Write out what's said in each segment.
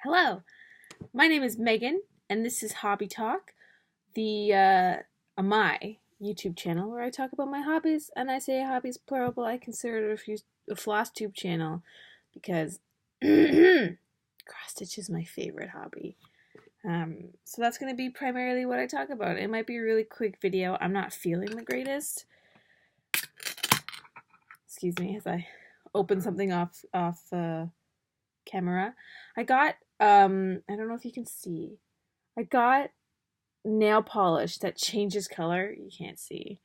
Hello, my name is Megan, and this is Hobby Talk, my YouTube channel where I talk about my hobbies, and I say hobbies plural, but I consider it a Flosstube channel because cross stitch is my favorite hobby. So that's going to be primarily what I talk about. It might be a really quick video. I'm not feeling the greatest. Excuse me as I open something off camera. I got I don't know if you can see. I got nail polish that changes color. You can't see.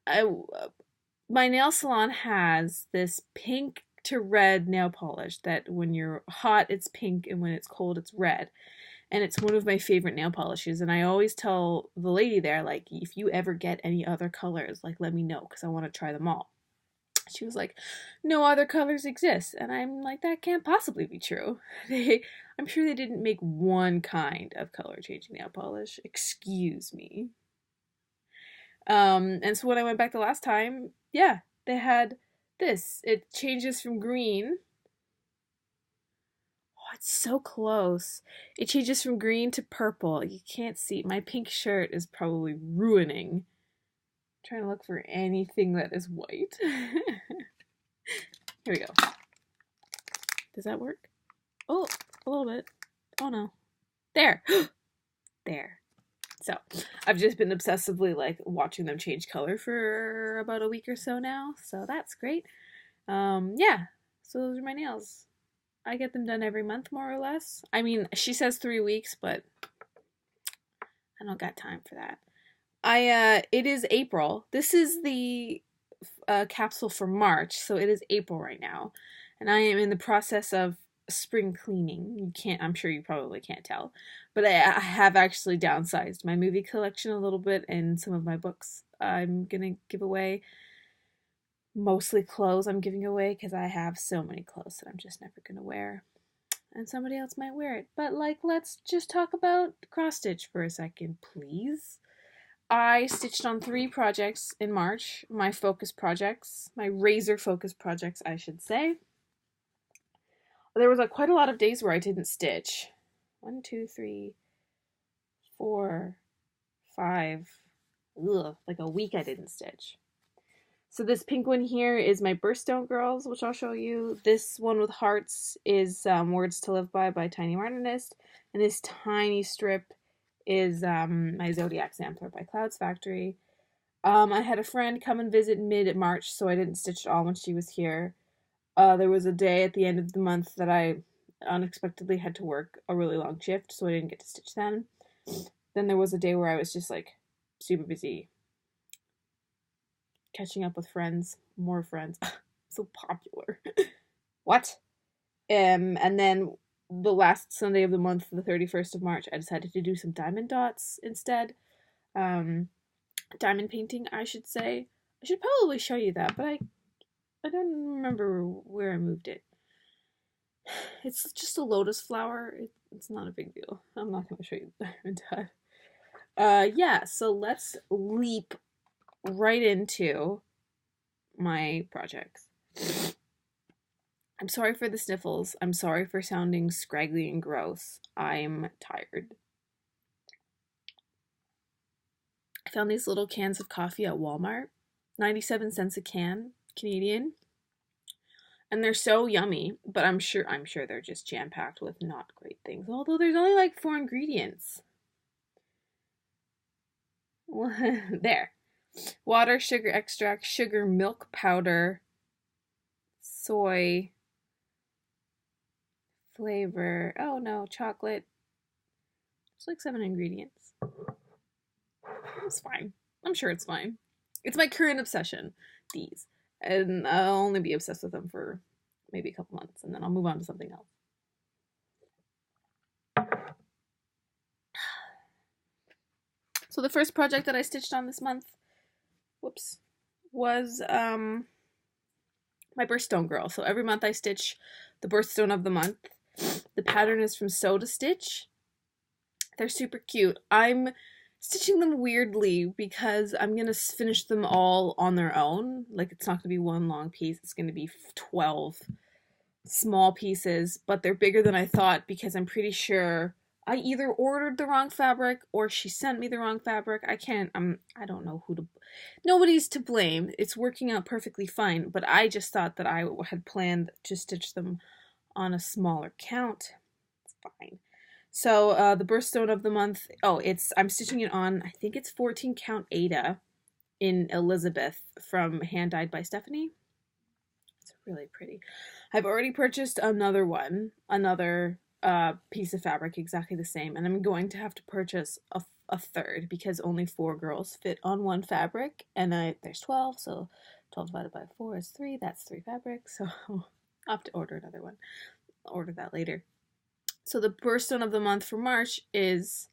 My nail salon has this pink to red nail polish that when you're hot it's pink and when it's cold it's red. And it's one of my favorite nail polishes, and I always tell the lady there, like, if you ever get any other colors, like, let me know because I want to try them all. She was like, no other colors exist. And I'm like, that can't possibly be true. I'm sure they didn't make one kind of color changing nail polish. Excuse me. And so when I went back the last time, yeah, they had this. It changes from green. Oh, it's so close. It changes from green to purple. You can't see. My pink shirt is probably ruining. I'm trying to look for anything that is white. Here we go. Does that work? Oh, a little bit. Oh no. There. There. So, I've just been obsessively like watching them change color for about a week or so now. So that's great. Yeah. So those are my nails. I get them done every month more or less. I mean, she says 3 weeks, but I don't got time for that. It is April. This is the capsule for March, so it is April right now, and I am in the process of spring cleaning. I'm sure you probably can't tell, but I have actually downsized my movie collection a little bit and some of my books. I'm gonna give away mostly clothes. I'm giving away because I have so many clothes that I'm just never gonna wear, and somebody else might wear it. But like, let's just talk about cross stitch for a second, please. I stitched on 3 projects in March, my focus projects, my razor focus projects, I should say. There was quite a lot of days where I didn't stitch. 1, 2, 3, 4, 5, like a week I didn't stitch. So this pink one here is my Birthstone Girls, which I'll show you. This one with hearts is Words to Live by Tiny Modernist, and this tiny strip is my Zodiac Sampler by Clouds Factory. I had a friend come and visit mid-March, so I didn't stitch it all when she was here. There was a day at the end of the month that I unexpectedly had to work a really long shift, so I didn't get to stitch then. Then there was a day where I was just like super busy catching up with friends, more friends. So popular. What? And then the last Sunday of the month, the 31st of March, I decided to do some diamond dots instead. Diamond painting, I should say. I should probably show you that, but I don't remember where I moved it. It's just a lotus flower. It's not a big deal. I'm not going to show you the diamond dot. Yeah, so let's leap right into my projects. I'm sorry for the sniffles. I'm sorry for sounding scraggly and gross. I'm tired. I found these little cans of coffee at Walmart. 97 cents a can, Canadian. And they're so yummy, but I'm sure they're just jam-packed with not great things. Although there's only like 4 ingredients. There. Water, sugar extract, sugar, milk powder, soy, flavor. Oh no, chocolate. It's like 7 ingredients. It's fine. I'm sure it's fine. It's my current obsession, these. And I'll only be obsessed with them for maybe a couple months, and then I'll move on to something else. So the first project that I stitched on this month, was my Birthstone Girl. So every month I stitch the Birthstone of the month. The pattern is from Sew to Stitch. They're super cute. I'm stitching them weirdly because I'm going to finish them all on their own. Like, it's not going to be one long piece. It's going to be 12 small pieces, but they're bigger than I thought because I'm pretty sure I either ordered the wrong fabric or she sent me the wrong fabric. I don't know who to, nobody's to blame. It's working out perfectly fine, but I just thought that I had planned to stitch them on a smaller count. It's fine. So the birthstone of the month, I'm stitching it on, I think it's 14 count Ada in Elizabeth from Hand Dyed by Stephanie. It's really pretty. I've already purchased another one, another piece of fabric exactly the same, and I'm going to have to purchase a third because only 4 girls fit on one fabric, and there's 12, so 12 divided by 4 is 3. That's 3 fabrics, so I'll have to order another one. I'll order that later. So the birthstone of the month for March is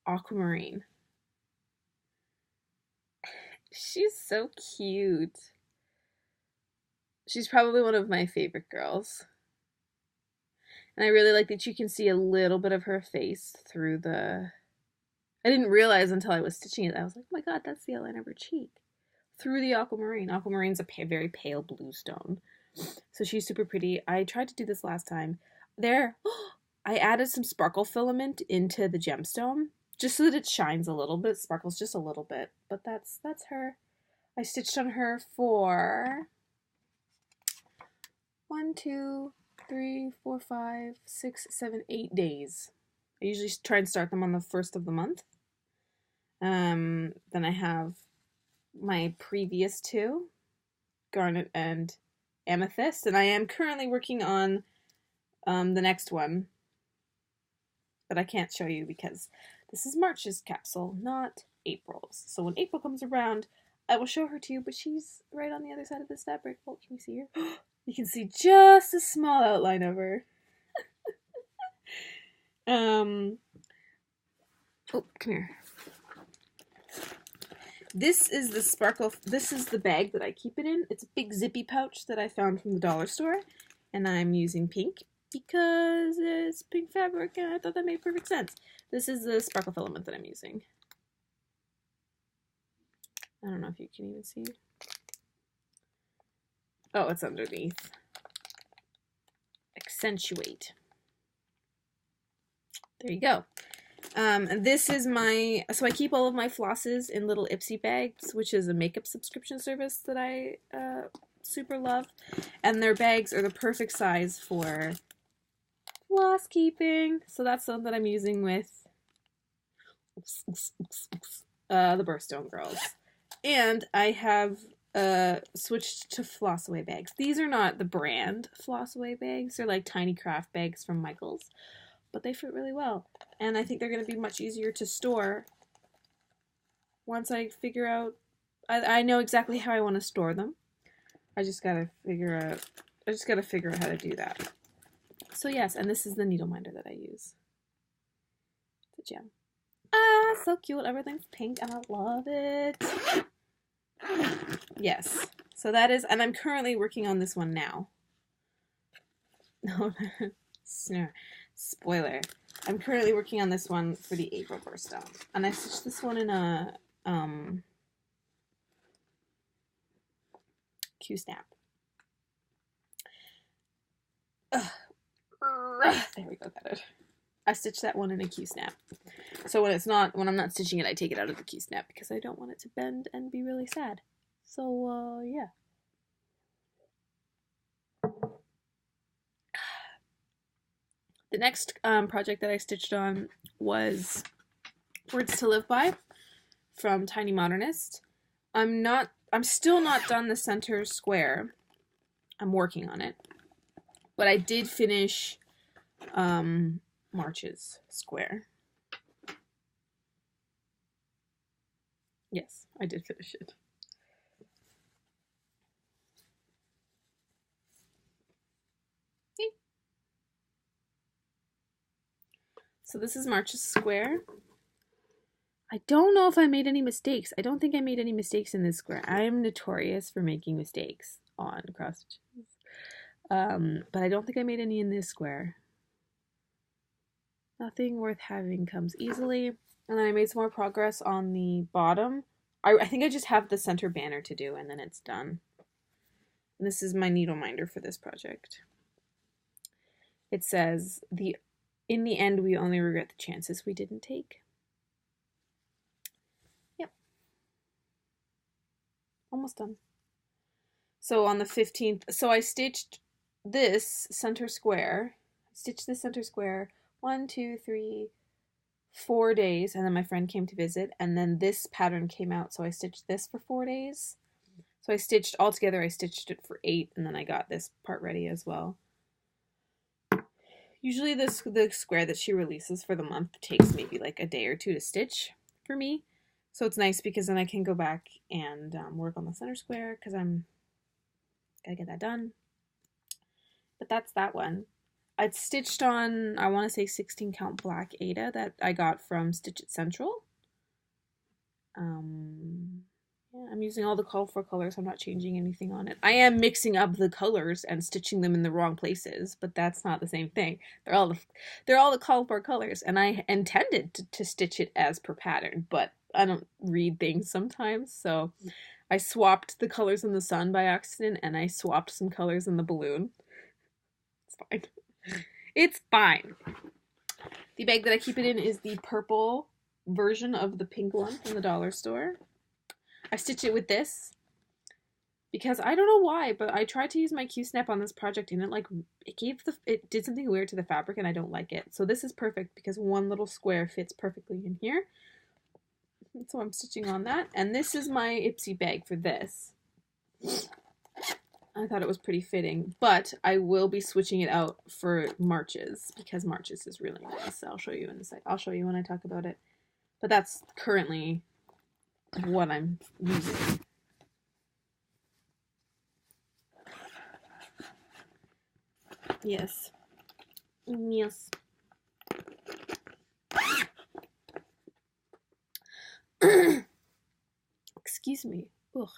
Aquamarine. She's so cute. She's probably one of my favorite girls. And I really like that you can see a little bit of her face through the... I didn't realize until I was stitching it. I was like, oh my god, that's the outline of her cheek. Through the aquamarine. Aquamarine's a very pale blue stone. So she's super pretty. I tried to do this last time. I added some sparkle filament into the gemstone. Just so that it shines a little bit. Sparkles just a little bit. But that's her. I stitched on her for 1, 2, 3, 4, 5, 6, 7, 8 days. I usually try and start them on the 1st of the month. Then I have my previous 2, Garnet and Amethyst, and I am currently working on the next one, but I can't show you because this is March's capsule, not April's. So when April comes around, I will show her to you, but she's right on the other side of this fabric. Oh, can you see her? You can see just a small outline of her. Oh, come here. This is the sparkle. This is the bag that I keep it in. It's a big zippy pouch that I found from the dollar store, and I'm using pink because it's pink fabric, and I thought that made perfect sense. This is the sparkle filament that I'm using. I don't know if you can even see. Oh, it's underneath. Accentuate. There you go. This is so I keep all of my flosses in little Ipsy Bags, which is a makeup subscription service that I super love. And their bags are the perfect size for floss keeping. So that's the one that I'm using with the Birthstone girls. And I have switched to floss away bags. These are not the brand floss away bags. They're like tiny craft bags from Michaels. But they fit really well. And I think they're going to be much easier to store once I figure out... I know exactly how I want to store them. I just got to figure out how to do that. So yes, and this is the needle minder that I use. It's a gem. Ah, so cute. Everything's pink and I love it. Yes. So that is... And I'm currently working on this one now. No, spoiler. I'm currently working on this one for the April birthstone. And I stitched this one in a Q-snap. There we go, got it. I stitched that one in a Q-snap. So when I'm not stitching it, I take it out of the Q-snap because I don't want it to bend and be really sad. So, yeah. The next project that I stitched on was Words to Live By from Tiny Modernist. I'm still not done the center square. I'm working on it. But I did finish March's square. Yes, I did finish it. So this is March's square. I don't know if I made any mistakes. I don't think I made any mistakes in this square. I am notorious for making mistakes on cross stitches. But I don't think I made any in this square. Nothing worth having comes easily. And then I made some more progress on the bottom. I think I just have the center banner to do and then it's done. And this is my needle minder for this project. It says, in the end, we only regret the chances we didn't take. Yep. Almost done. So on the 15th, so I stitched this center square. Stitched this center square 1, 2, 3, 4 days, and then my friend came to visit, and then this pattern came out, so I stitched this for 4 days. So I stitched, altogether I stitched it for 8, and then I got this part ready as well. Usually the square that she releases for the month takes maybe like a day or two to stitch for me. So it's nice because then I can go back and work on the center square because I'm gotta get that done. But that's that one. I stitched on, I want to say 16 count black Ada that I got from Stitch It Central. Yeah, I'm using all the colorful colors. I'm not changing anything on it. I am mixing up the colors and stitching them in the wrong places, but that's not the same thing. They're all the colorful colors, and I intended to stitch it as per pattern, but I don't read things sometimes, so I swapped the colors in the sun by accident, and I swapped some colors in the balloon. It's fine. It's fine. The bag that I keep it in is the purple version of the pink one from the dollar store. I stitched it with this because I don't know why, but I tried to use my Q-snap on this project and it did something weird to the fabric and I don't like it. So this is perfect because one little square fits perfectly in here. So I'm stitching on that. And this is my Ipsy bag for this. I thought it was pretty fitting, but I will be switching it out for Marches because Marches is really nice. I'll show you in a sec. I'll show you when I talk about it. But that's currently what I'm using. Yes. Yes. Excuse me. Ugh.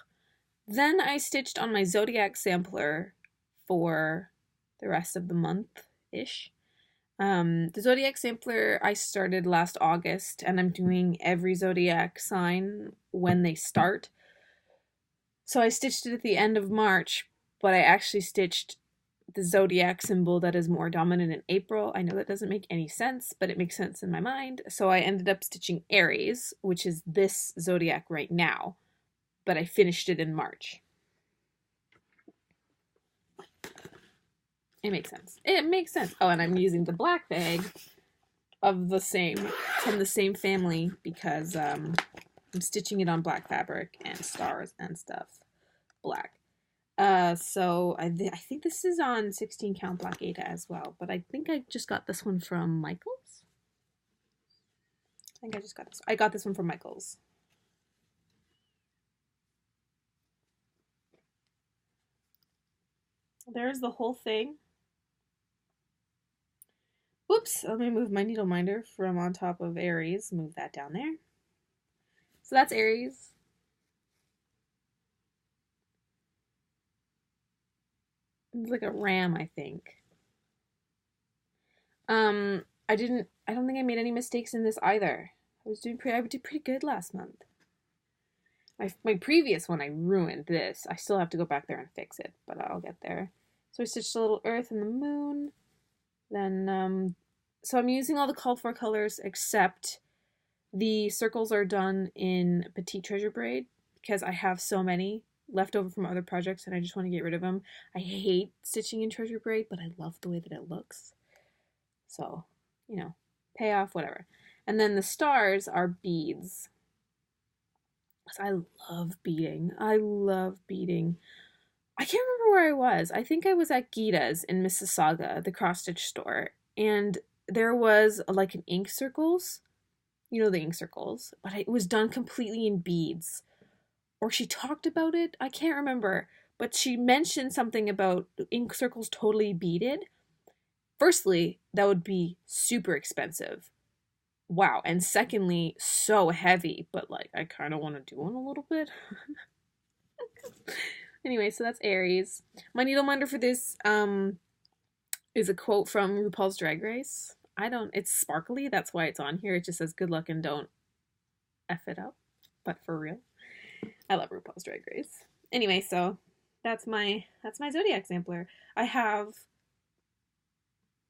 Then I stitched on my Zodiac sampler for the rest of the month-ish. The Zodiac sampler I started last August, and I'm doing every Zodiac sign when they start. So I stitched it at the end of March, but I actually stitched the Zodiac symbol that is more dominant in April. I know that doesn't make any sense, but it makes sense in my mind. So I ended up stitching Aries, which is this Zodiac right now, but I finished it in March. It makes sense. It makes sense. Oh, and I'm using the black bag of the same, from the same family because I'm stitching it on black fabric and stars and stuff. Black. So I think this is on 16 count black Ada as well, but I think I just got this one from Michaels. I think I just got this. I got this one from Michaels. There's the whole thing. Whoops, let me move my needle minder from on top of Aries. Move that down there. So that's Aries. It's like a ram, I think. I don't think I made any mistakes in this either. I did pretty good last month. My previous one I ruined this. I still have to go back there and fix it, but I'll get there. So I stitched a little earth and the moon. Then so I'm using all the called for colors except the circles are done in Petite Treasure braid because I have so many left over from other projects and I just want to get rid of them. I hate stitching in treasure braid, but I love the way that it looks. So, you know, pay off, whatever. And then the stars are beads. I love beading. I love beading. I can't remember where I was. I think I was at Gita's in Mississauga, the cross-stitch store, and there was like an ink circles. You know the ink circles, but it was done completely in beads. Or she talked about it. I can't remember, but she mentioned something about ink circles totally beaded. Firstly, that would be super expensive. Wow. And secondly, so heavy, but like I kind of want to do one a little bit. Anyway, so that's Aries. My needle minder for this is a quote from RuPaul's Drag Race. It's sparkly, that's why it's on here. It just says good luck and don't F it up. But for real. I love RuPaul's Drag Race. Anyway, so that's my Zodiac sampler. I have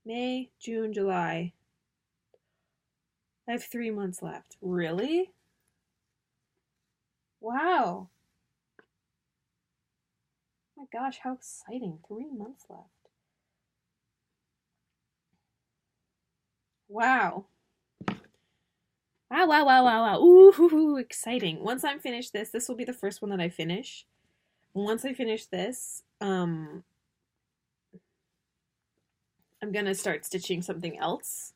May, June, July. I have 3 months left. Really? Wow. Oh my gosh, how exciting. 3 months left. Wow. Wow, wow, wow, wow, wow. Ooh, exciting. Once I'm finished this will be the first one that I finish. Once I finish this, I'm gonna start stitching something else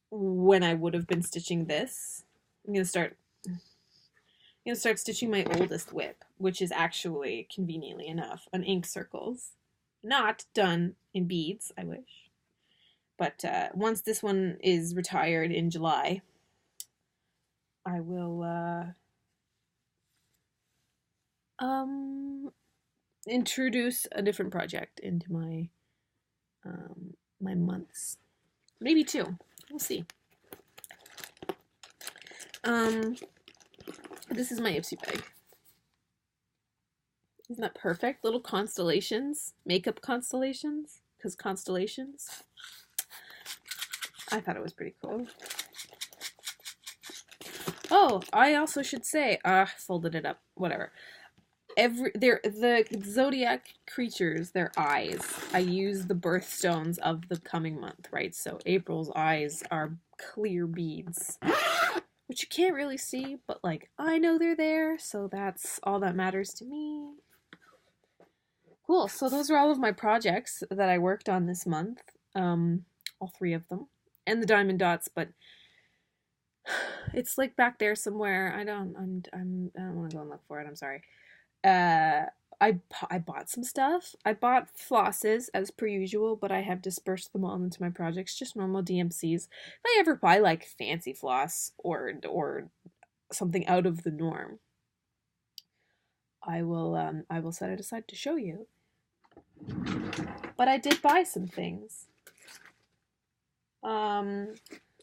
when I would have been stitching this. I'm gonna start stitching my oldest whip, which is actually, conveniently enough, an ink circles. Not done in beads, I wish. But once this one is retired in July, I will introduce a different project into my my months. Maybe 2. We'll see. This is my Ipsy bag. Isn't that perfect? Little constellations. Makeup constellations. Because constellations. I thought it was pretty cool. Oh, I also should say, folded it up. Whatever. The zodiac creatures, their eyes. I use the birthstones of the coming month, right? So April's eyes are clear beads, which you can't really see, but like I know they're there, so that's all that matters to me. Cool. So those are all of my projects that I worked on this month. All 3 of them, and the diamond dots, but it's like back there somewhere. I don't want to go and look for it. I'm sorry. I bought some stuff. I bought flosses as per usual, but I have dispersed them all into my projects, just normal DMCs. If I ever buy like fancy floss or something out of the norm, I will set it aside to show you. But I did buy some things.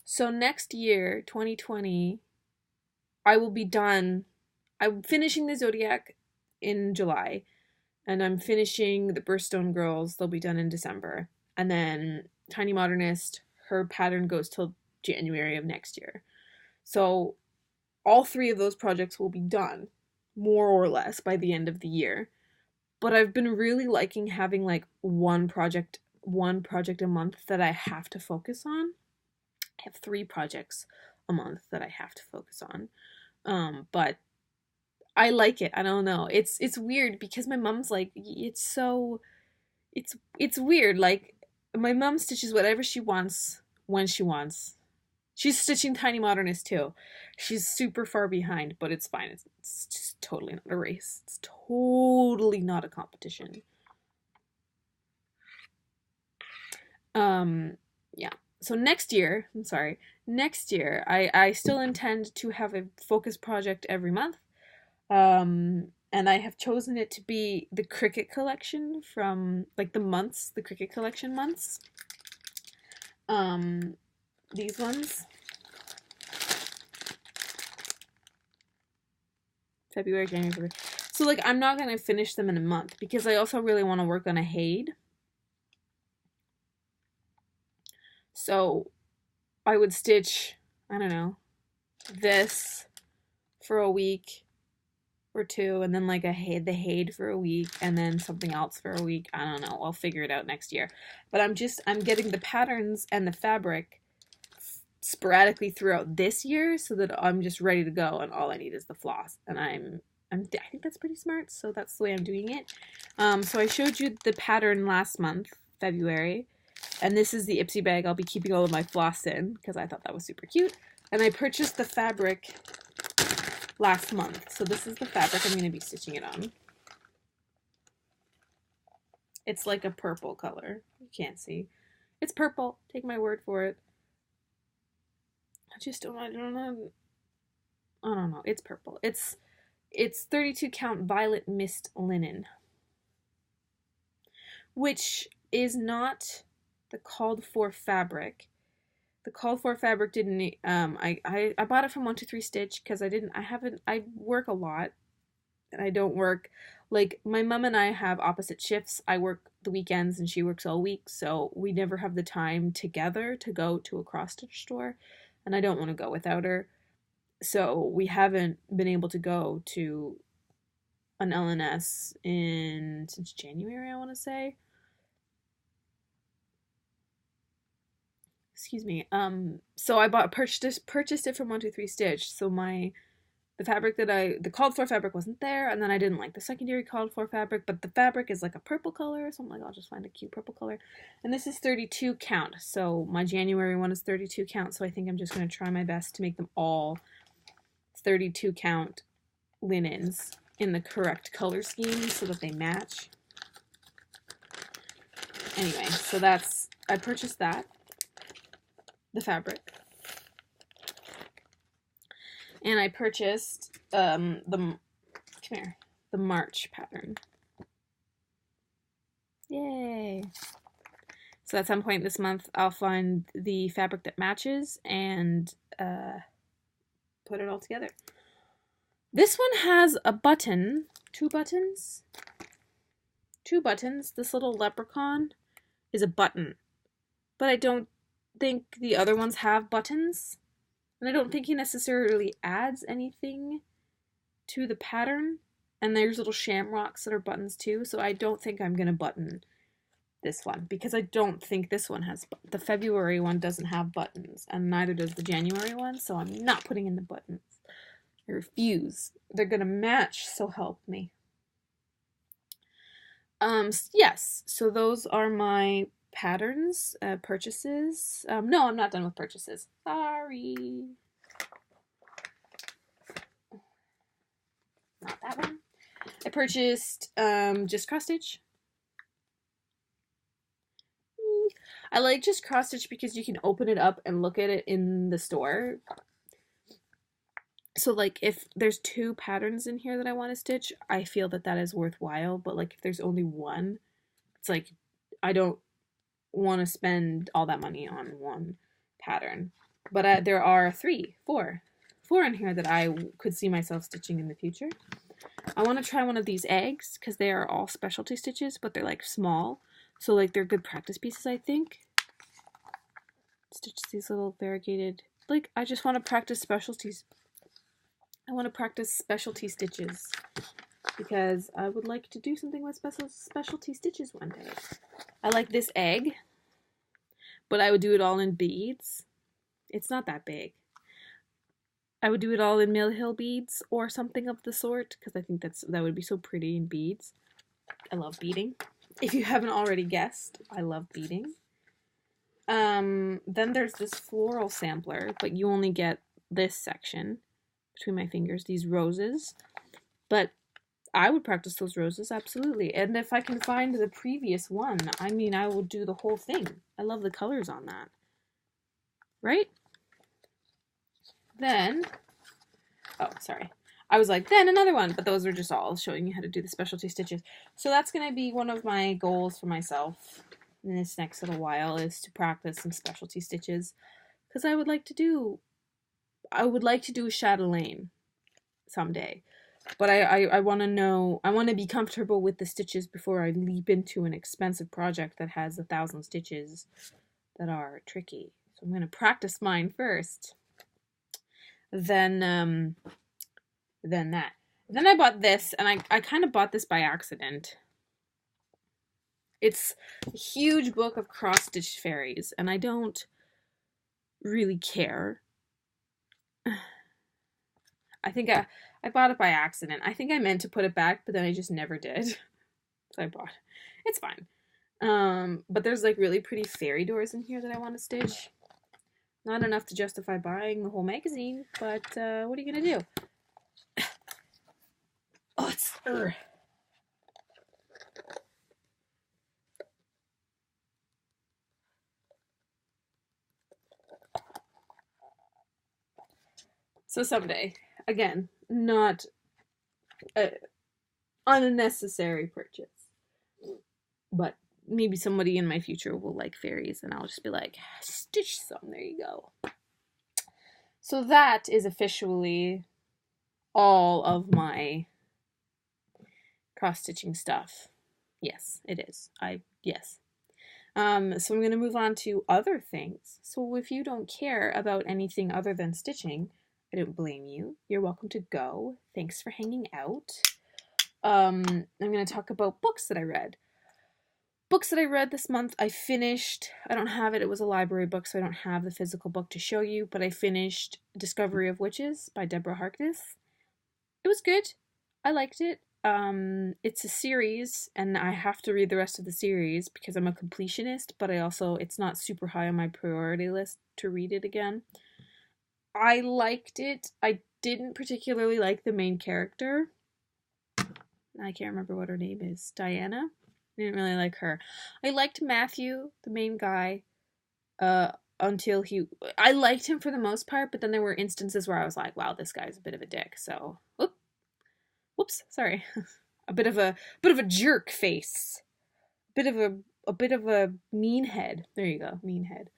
So next year, 2020, I will be done. I'm finishing the Zodiac in July, and I'm finishing the Birthstone Girls. They'll be done in December. And then Tiny Modernist, her pattern goes till January of next year. So all 3 of those projects will be done, more or less, by the end of the year. But I've been really liking having like one project a month that I have to focus on. I have 3 projects a month that I have to focus on. But I like it. I don't know. It's weird because my mom's like, it's weird. Like, my mom stitches whatever she wants when she wants. She's stitching Tiny Modernist too. She's super far behind, but it's fine. It's just totally not a race. It's totally not a competition. Yeah. So next year, I still intend to have a focus project every month. And I have chosen it to be the Cricket collection from like the Cricket collection months. These ones. February, January, February. So like I'm not gonna finish them in a month because I also really want to work on a Hade. So I would stitch, I don't know, this for a week or 2, and then like the Hade for a week, and then something else for a week. I don't know. I'll figure it out next year. But I'm getting the patterns and the fabric sporadically throughout this year so that I'm just ready to go, and all I need is the floss. And I think that's pretty smart, so that's the way I'm doing it. So I showed you the pattern last month, February, and this is the Ipsy bag I'll be keeping all of my floss in because I thought that was super cute. And I purchased the fabric last month, so this is the fabric I'm going to be stitching it on. It's like a purple color. You can't see. It's purple. Take my word for it. I don't know. It's purple. It's 32 count violet mist linen, which is not the called for fabric. The called for fabric didn't, I bought it from 123 Stitch because I work a lot and I don't work like, my mom and I have opposite shifts. I work the weekends and she works all week, so we never have the time together to go to a cross-stitch store, and I don't want to go without her. So we haven't been able to go to an LNS since January, I want to say. Excuse me. So I purchased it from 123 Stitch. So the fabric the called for fabric wasn't there, and then I didn't like the secondary called for fabric, but the fabric is like a purple color, so I'm like, I'll just find a cute purple color. And this is 32 count, so my January one is 32 count, so I think I'm just going to try my best to make them all 32 count linens in the correct color scheme so that they match. Anyway, so I purchased that, the fabric. And I purchased the March pattern. Yay! So at some point this month, I'll find the fabric that matches and put it all together. This one has a button, two buttons. This little leprechaun is a button, but I don't think the other ones have buttons. And I don't think he necessarily adds anything to the pattern. And there's little shamrocks that are buttons too, so I don't think I'm going to button this one, because I don't think this one has, the February one doesn't have buttons, and neither does the January one, so I'm not putting in the buttons. I refuse. They're going to match, so help me. Yes, so those are my patterns, purchases. No, I'm not done with purchases. Sorry. Not that one. I purchased just cross stitch. I like just cross stitch because you can open it up and look at it in the store. So like if there's two patterns in here that I want to stitch, I feel that is worthwhile. But like if there's only one, it's like I don't want to spend all that money on one pattern. But there are four in here that I could see myself stitching in the future. I want to try one of these eggs because they are all specialty stitches, but they're like small, so like they're good practice pieces, I think. Stitch these little variegated, like I just want to practice specialties. I want to practice specialty stitches because I would like to do something with specialty stitches one day. I like this egg, but I would do it all in beads. It's not that big. I would do it all in Mill Hill beads or something of the sort, because I think that would be so pretty in beads. I love beading. If you haven't already guessed, I love beading. Then there's this floral sampler, but you only get this section between my fingers, these roses. But I would practice those roses, absolutely. And if I can find the previous one, I mean, I will do the whole thing. I love the colors on that. Right? Then, oh, sorry. I was like, then another one, but those are just all showing you how to do the specialty stitches. So that's going to be one of my goals for myself in this next little while, is to practice some specialty stitches, because I would like to do a chatelaine someday. But I want to know, I want to be comfortable with the stitches before I leap into an expensive project that has 1,000 stitches that are tricky. So I'm going to practice mine first. Then that. Then I bought this, and I kind of bought this by accident. It's a huge book of cross-stitch fairies, and I don't really care. I think I bought it by accident. I think I meant to put it back, but then I just never did. So I bought it. It's fine. But there's like really pretty fairy doors in here that I want to stitch. Not enough to justify buying the whole magazine, but what are you gonna do? Oh, it's... So someday, again, not an unnecessary purchase, but maybe somebody in my future will like fairies, and I'll just be like, stitch some, there you go. So that is officially all of my cross-stitching stuff. Yes, it is. Yes. So I'm going to move on to other things. So if you don't care about anything other than stitching, I don't blame you. You're welcome to go. Thanks for hanging out. I'm going to talk about books that I read. Books that I read this month, I finished, I don't have it, it was a library book, so I don't have the physical book to show you, but I finished Discovery of Witches by Deborah Harkness. It was good. I liked it. It's a series, and I have to read the rest of the series because I'm a completionist, but it's not super high on my priority list to read it again. I liked it. I didn't particularly like the main character. I can't remember what her name is. Diana? I didn't really like her. I liked Matthew, the main guy, until I liked him for the most part, but then there were instances where I was like, wow, this guy's a bit of a dick, so, whoops, sorry. a bit of a jerk face. A bit of a mean head. There you go, mean head.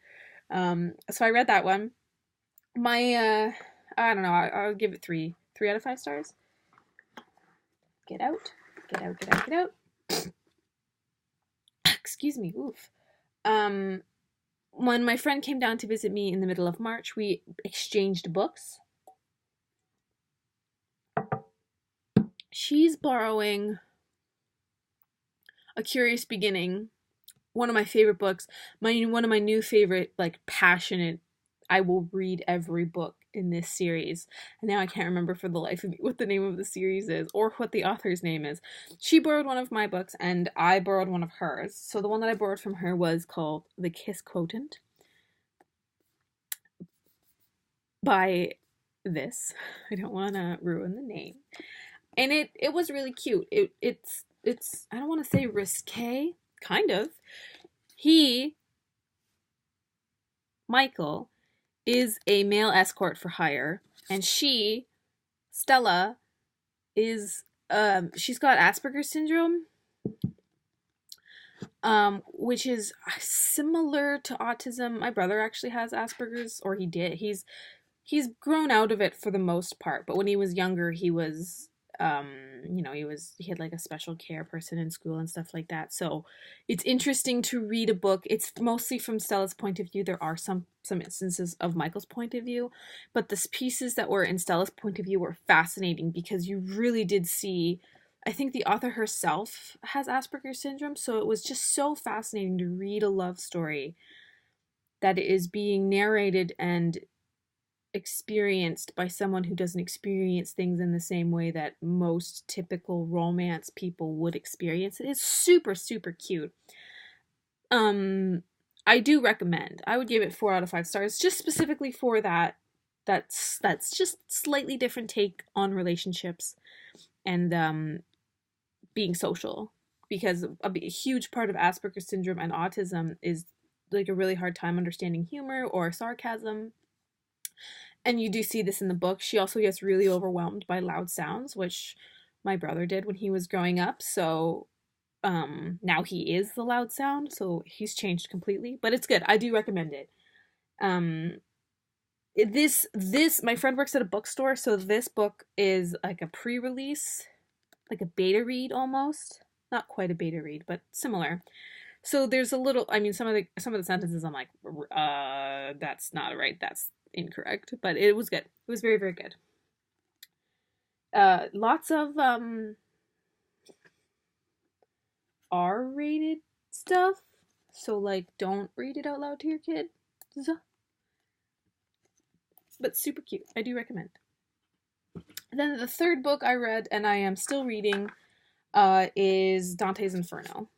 So I read that one. I don't know, I'll give it 3 out of 5 stars. Get out. Excuse me, oof. When my friend came down to visit me in the middle of March, we exchanged books. She's borrowing A Curious Beginning, one of my favorite books, one of my new favorite, like, passionate, I will read every book in this series. And now I can't remember for the life of me what the name of the series is or what the author's name is. She borrowed one of my books and I borrowed one of hers. So the one that I borrowed from her was called The Kiss Quotient by this. I don't want to ruin the name. And it was really cute. It's I don't want to say risque, kind of. Michael, is a male escort for hire, and Stella, is she's got Asperger's syndrome, which is similar to autism. My brother actually has Asperger's, or he did. He's grown out of it for the most part, but when he was younger, he was he had like a special care person in school and stuff like that. So it's interesting to read a book. It's mostly from Stella's point of view. There are some instances of Michael's point of view, but the pieces that were in Stella's point of view were fascinating because you really did see, I think the author herself has Asperger's syndrome, so it was just so fascinating to read a love story that is being narrated and experienced by someone who doesn't experience things in the same way that most typical romance people would experience it. It's super, super cute. I do recommend. I would give it 4 out of 5 stars, just specifically for that's just slightly different take on relationships and being social, because a huge part of Asperger's syndrome and autism is like a really hard time understanding humor or sarcasm. And you do see this in the book. She also gets really overwhelmed by loud sounds, which my brother did when he was growing up. So now he is the loud sound, so he's changed completely. But it's good. I do recommend it. My friend works at a bookstore, so this book is like a pre-release, like a beta read almost. Not quite a beta read, but similar. So there's a little, I mean, some of the sentences I'm like, that's not right. That's incorrect, but it was good. It was very, very good. Lots of R-rated stuff, so like don't read it out loud to your kid, but super cute. I do recommend. And then the third book I read, and I am still reading, is Dantes Inferno.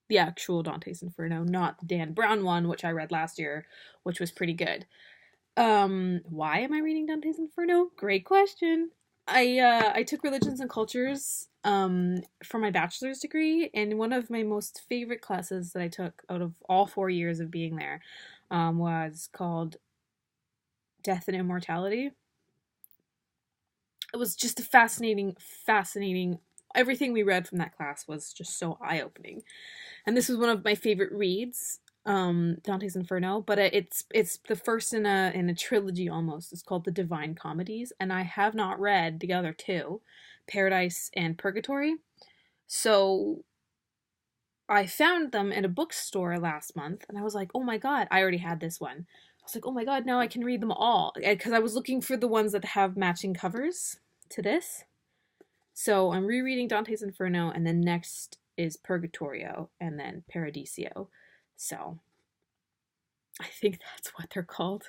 The actual Dantes Inferno, not the Dan Brown one, which I read last year, which was pretty good. Why am I reading Dantes Inferno? Great question. I took religions and cultures for my bachelor's degree, and one of my most favorite classes that I took out of all 4 years of being there was called Death and Immortality. It was just a fascinating, everything we read from that class was just so eye-opening. And this was one of my favorite reads, Dantes Inferno, but it's the first in a trilogy almost. It's called The Divine Comedies, and I have not read the other two, Paradise and Purgatory. So I found them in a bookstore last month, and I was like, oh my god, I already had this one. I was like, oh my god, now I can read them all. Because I was looking for the ones that have matching covers to this. So I'm rereading Dantes Inferno, and then next is Purgatorio, and then Paradiso. So I think that's what they're called.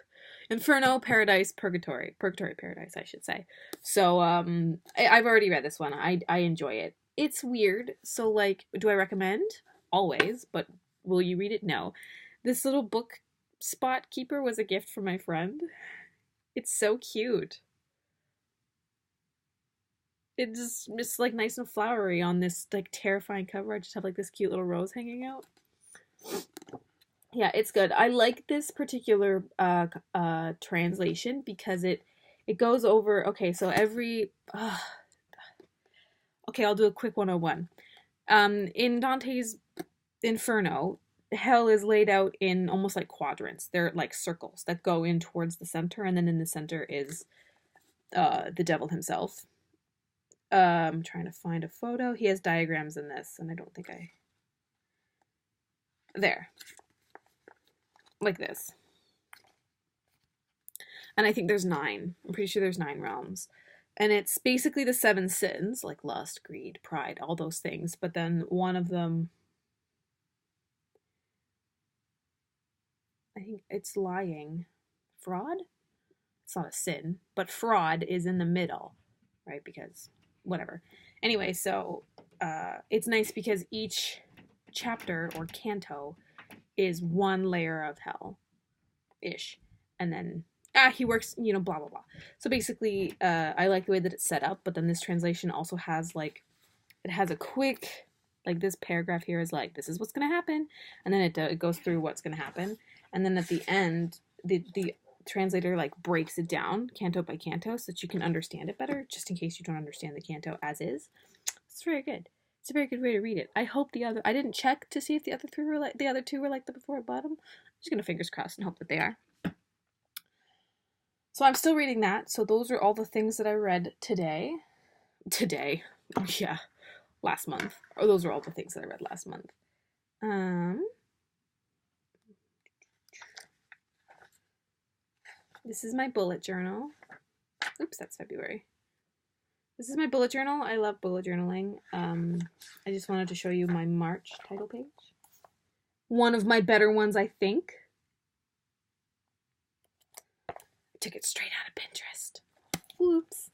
Inferno, Paradise, Purgatory. Purgatory, Paradise, I should say. So I've already read this one. I enjoy it. It's weird. So, like, do I recommend? Always. But will you read it? No. This little book spot keeper was a gift from my friend. It's so cute. It's like nice and flowery on this like terrifying cover. I just have like this cute little rose hanging out. Yeah, it's good. I like this particular translation because it goes over. Okay, so every okay, I'll do a quick 101. In Dante's Inferno, hell is laid out in almost like quadrants. They're like circles that go in towards the center, and then in the center is the devil himself. I'm trying to find a photo. He has diagrams in this, and I don't think I... There. Like this. And I think there's 9. I'm pretty sure there's 9 realms. And it's basically the 7 sins, like lust, greed, pride, all those things. But then one of them... I think it's lying. Fraud? It's not a sin, but fraud is in the middle, right? Because... whatever. Anyway, so it's nice because each chapter or canto is one layer of hell-ish. And then, he works, you know, blah, blah, blah. So basically, I like the way that it's set up, but then this translation also has, like, it has a quick, like, this paragraph here is like, this is what's going to happen. And then it goes through what's going to happen. And then at the end, the translator like breaks it down canto by canto so that you can understand it better, just in case you don't understand the canto as is. It's very good. It's a very good way to read it. I hope I didn't check to see if the other two were like the before and bottom. I'm just gonna fingers crossed and hope that they are. So I'm still reading that. So those are all the things that I read today. Yeah, last month. Or those are all the things that I read last month. This is my bullet journal. Oops, that's February. This is my bullet journal. I love bullet journaling. I just wanted to show you my March title page. One of my better ones, I think. I took it straight out of Pinterest. Whoops.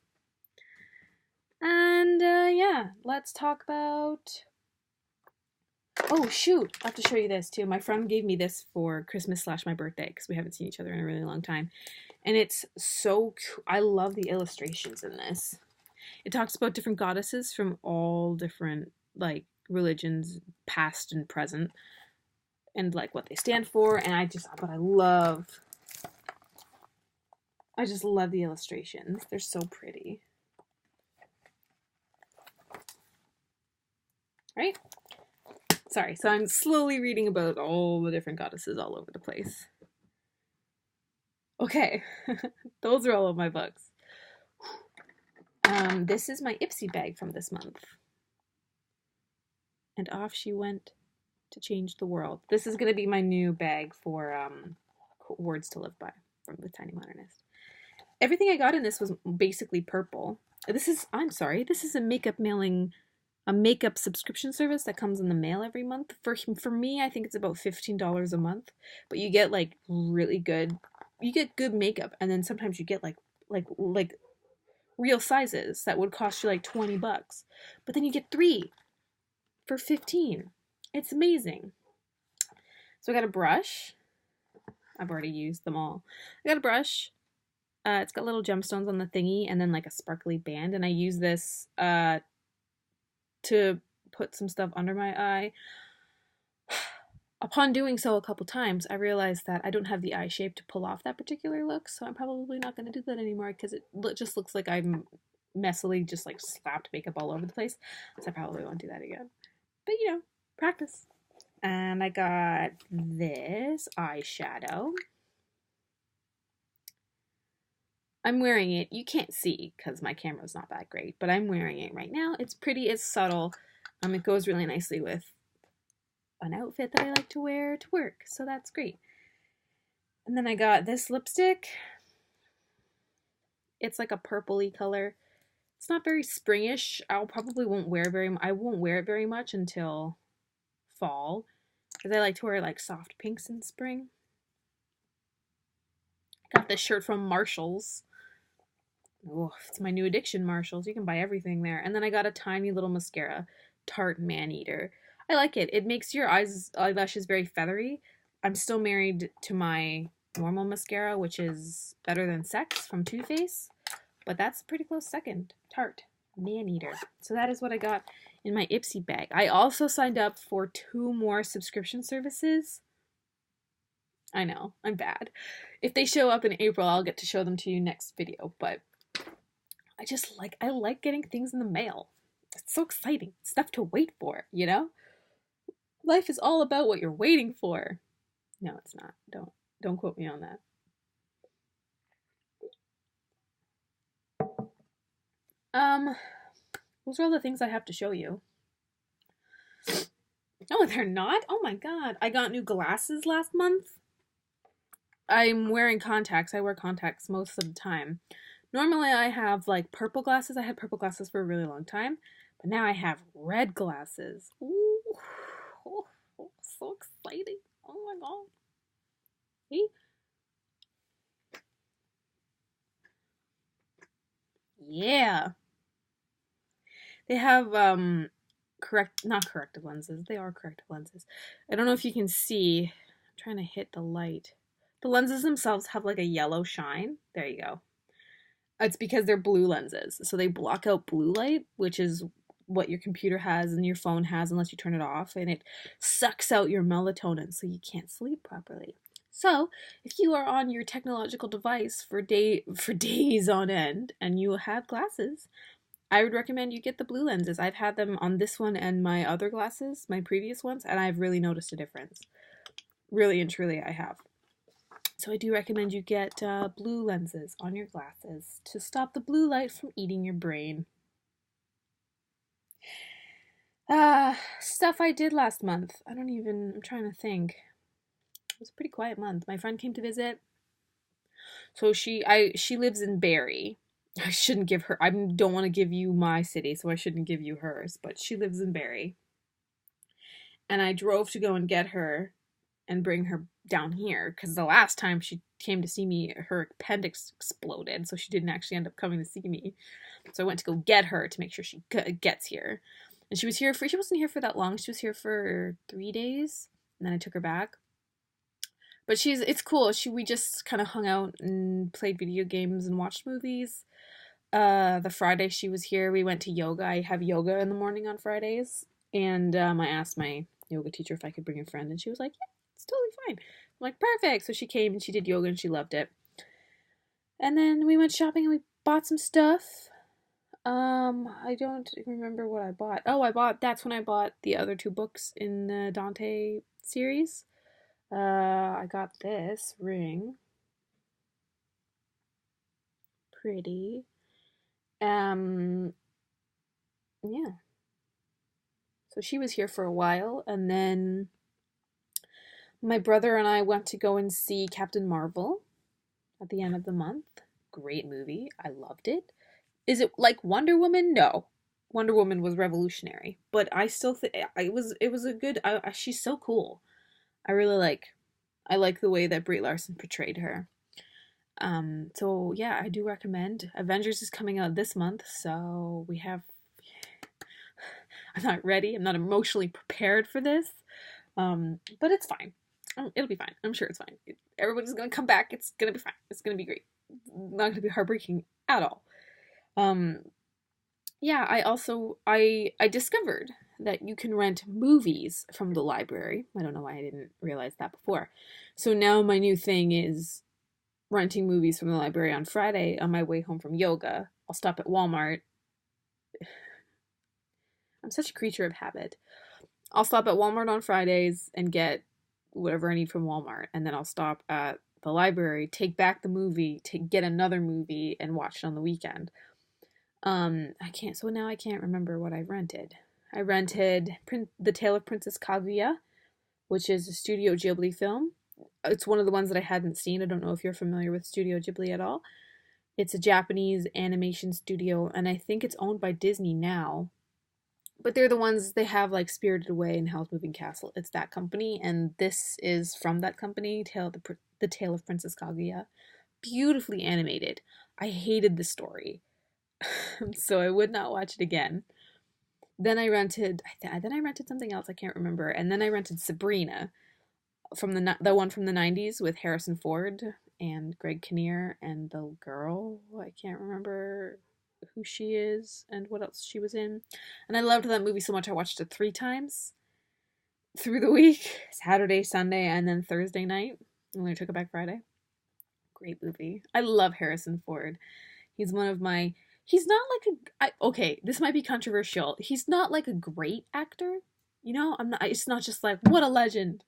And yeah, let's talk about... Oh, shoot. I have to show you this, too. My friend gave me this for Christmas / my birthday, because we haven't seen each other in a really long time. And it's so cool. I love the illustrations in this. It talks about different goddesses from all different, like, religions, past and present, and, like, what they stand for. And I just love the illustrations. They're so pretty. Right? Sorry, so I'm slowly reading about all the different goddesses all over the place. Okay, those are all of my books. This is my Ipsy bag from this month. And off she went to change the world. This is going to be my new bag for Words to Live By from the Tiny Modernist. Everything I got in this was basically purple. This is a makeup subscription service that comes in the mail every month. For me, I think it's about $15 a month, but you get like really good, good makeup, and then sometimes you get like real sizes that would cost you like $20, but then you get 3 for $15. It's amazing. So I got a brush. I've already used them all. I got a brush. It's got little gemstones on the thingy and then like a sparkly band, and I use this to put some stuff under my eye. Upon doing so a couple times, I realized that I don't have the eye shape to pull off that particular look, so I'm probably not going to do that anymore because it just looks like I'm messily just like slapped makeup all over the place, so I probably won't do that again. But you know, practice. And I got this eyeshadow. I'm wearing it. You can't see because my camera's not that great, but I'm wearing it right now. It's pretty, it's subtle. It goes really nicely with an outfit that I like to wear to work, so that's great. And then I got this lipstick. It's like a purpley color. It's not very springish. I won't wear it very much until fall, because I like to wear like soft pinks in spring. I got this shirt from Marshalls. Oh, it's my new addiction, Marshalls. You can buy everything there. And then I got a tiny little mascara, Tarte Maneater. I like it. It makes your eyelashes very feathery. I'm still married to my normal mascara, which is Better Than Sex from Too Faced, but that's a pretty close second. Tarte Maneater. So that is what I got in my Ipsy bag. I also signed up for 2 more subscription services. I know, I'm bad. If they show up in April, I'll get to show them to you next video, but I like getting things in the mail. It's so exciting. Stuff to wait for, you know? Life is all about what you're waiting for. No, it's not. Don't quote me on that. Those are all the things I have to show you. No, they're not? Oh my god. I got new glasses last month. I'm wearing contacts. I wear contacts most of the time. Normally I have like purple glasses. I had purple glasses for a really long time. But now I have red glasses. Ooh. Oh, so exciting. Oh my god. See? Yeah. They have not corrective lenses. They are corrective lenses. I don't know if you can see. I'm trying to hit the light. The lenses themselves have like a yellow shine. There you go. It's because they're blue lenses. So they block out blue light, which is what your computer has and your phone has unless you turn it off, and it sucks out your melatonin so you can't sleep properly. So, if you are on your technological device for days on end and you have glasses, I would recommend you get the blue lenses. I've had them on this one and my other glasses, my previous ones, and I've really noticed a difference. Really and truly, I have. So I do recommend you get blue lenses on your glasses to stop the blue light from eating your brain. Stuff I did last month. I'm trying to think. It was a pretty quiet month. My friend came to visit. So she lives in Barrie. I shouldn't give her, I don't want to give you my city, so I shouldn't give you hers, but she lives in Barrie. And I drove to go and get her and bring her down here, because the last time she came to see me, her appendix exploded, so she didn't actually end up coming to see me. So I went to go get her to make sure she gets here. And she wasn't here for that long. She was here for 3 days, and then I took her back. But it's cool. We just kind of hung out and played video games and watched movies. The Friday she was here, we went to yoga. I have yoga in the morning on Fridays. And I asked my yoga teacher if I could bring a friend, and she was like, yeah, it's totally fine. I'm like, perfect. So she came and she did yoga and she loved it. And then we went shopping and we bought some stuff. I don't remember what I bought. Oh, that's when I bought the other 2 books in the Dante series. I got this ring. Pretty. Yeah. So she was here for a while, and then my brother and I went to go and see Captain Marvel at the end of the month. Great movie. I loved it. Is it like Wonder Woman? No. Wonder Woman was revolutionary, but I still think it was a good. She's so cool. I like the way that Brie Larson portrayed her. So yeah, I do recommend. Avengers is coming out this month, so we have. I'm not ready. I'm not emotionally prepared for this, but it's fine. It'll be fine. I'm sure it's fine. Everybody's gonna come back. It's gonna be fine. It's gonna be great. Not gonna be heartbreaking at all. Yeah, I discovered that you can rent movies from the library. I don't know why I didn't realize that before. So now my new thing is renting movies from the library on Friday on my way home from yoga. I'll stop at Walmart. I'm such a creature of habit. I'll stop at Walmart on Fridays and get whatever I need from Walmart, and then I'll stop at the library, take back the movie, get another movie, and watch it on the weekend. So now I can't remember what I rented. I rented The Tale of Princess Kaguya, which is a Studio Ghibli film. It's one of the ones that I hadn't seen. I don't know if you're familiar with Studio Ghibli at all. It's a Japanese animation studio, and I think it's owned by Disney now. But they're the ones, they have like Spirited Away and Howl's Moving Castle. It's that company, and this is from that company, The Tale of Princess Kaguya. Beautifully animated. I hated the story, so I would not watch it again. Then I rented something else, I can't remember, and then I rented Sabrina, from the one from the 90s with Harrison Ford and Greg Kinnear and the girl, I can't remember who she is and what else she was in. And I loved that movie so much I watched it 3 times through the week, Saturday, Sunday, and then Thursday night. And then I took it back Friday. Great movie. I love Harrison Ford. He's one of my, he's not like okay, this might be controversial. He's not like a great actor. You know, it's not just like, what a legend.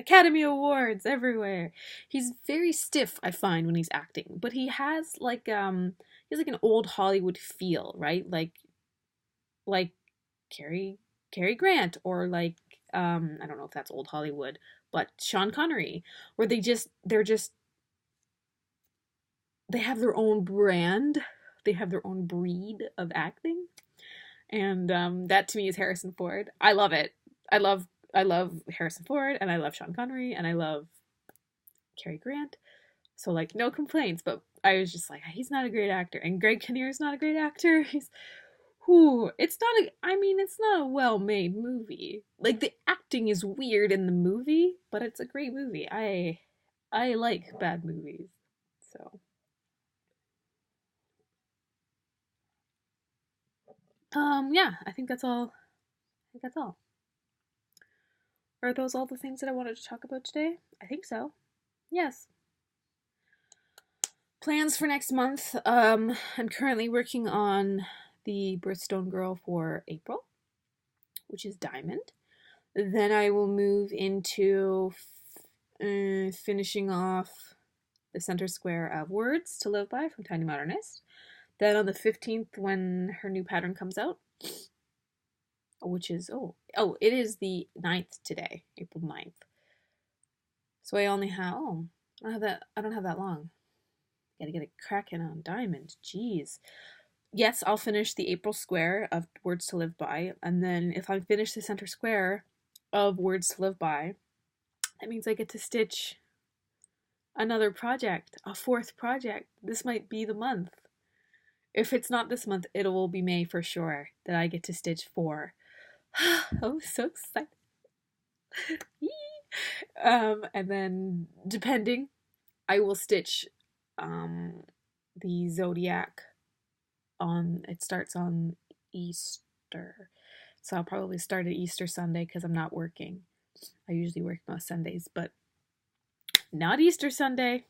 Academy Awards everywhere. He's very stiff, I find, when he's acting, but he has like an old Hollywood feel, right? Like Cary Grant, or like I don't know if that's old Hollywood, but Sean Connery, where they have their own brand, they have their own breed of acting, and that to me is Harrison Ford. I love it. I love Harrison Ford, and I love Sean Connery, and I love Cary Grant. So, like, no complaints, but I was just like, he's not a great actor. And Greg Kinnear is not a great actor. It's not a well-made movie. Like, the acting is weird in the movie, but it's a great movie. I like bad movies. So, yeah, I think that's all. Are those all the things that I wanted to talk about today? I think so. Yes. Plans for next month. I'm currently working on the Birthstone girl for April, which is diamond. Then I will move into finishing off the center square of Words to Live By from Tiny Modernist. Then on the 15th, when her new pattern comes out, which is, it is the 9th today, April 9th. So I only have, I don't have that long. Gotta get it cracking on diamond, jeez. Yes, I'll finish the April square of Words to Live By, and then if I finish the center square of Words to Live By, that means I get to stitch another project, a 4th project. This might be the month. If it's not this month, it will be May for sure that I get to stitch 4. I'm so excited. And then, depending, I will stitch the Zodiac it starts on Easter. So I'll probably start at Easter Sunday because I'm not working. I usually work most Sundays, but not Easter Sunday.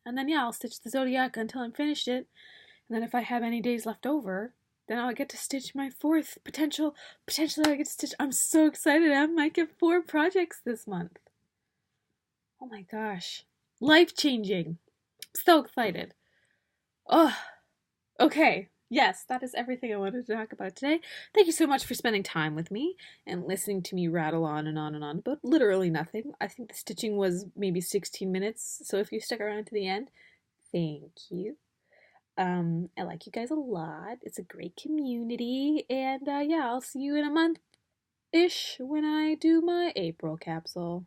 And then, I'll stitch the Zodiac until I'm finished it. And then if I have any days left over, then I'll get to stitch my 4th potentially I get to stitch. I'm so excited. I might get 4 projects this month. Oh my gosh. Life-changing. So excited. Oh, okay. Yes, that is everything I wanted to talk about today. Thank you so much for spending time with me and listening to me rattle on and on and on about literally nothing. I think the stitching was maybe 16 minutes, so if you stuck around to the end, thank you. I like you guys a lot. It's a great community, and I'll see you in a month-ish when I do my April capsule.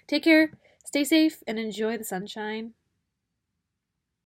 Take care, stay safe, and enjoy the sunshine.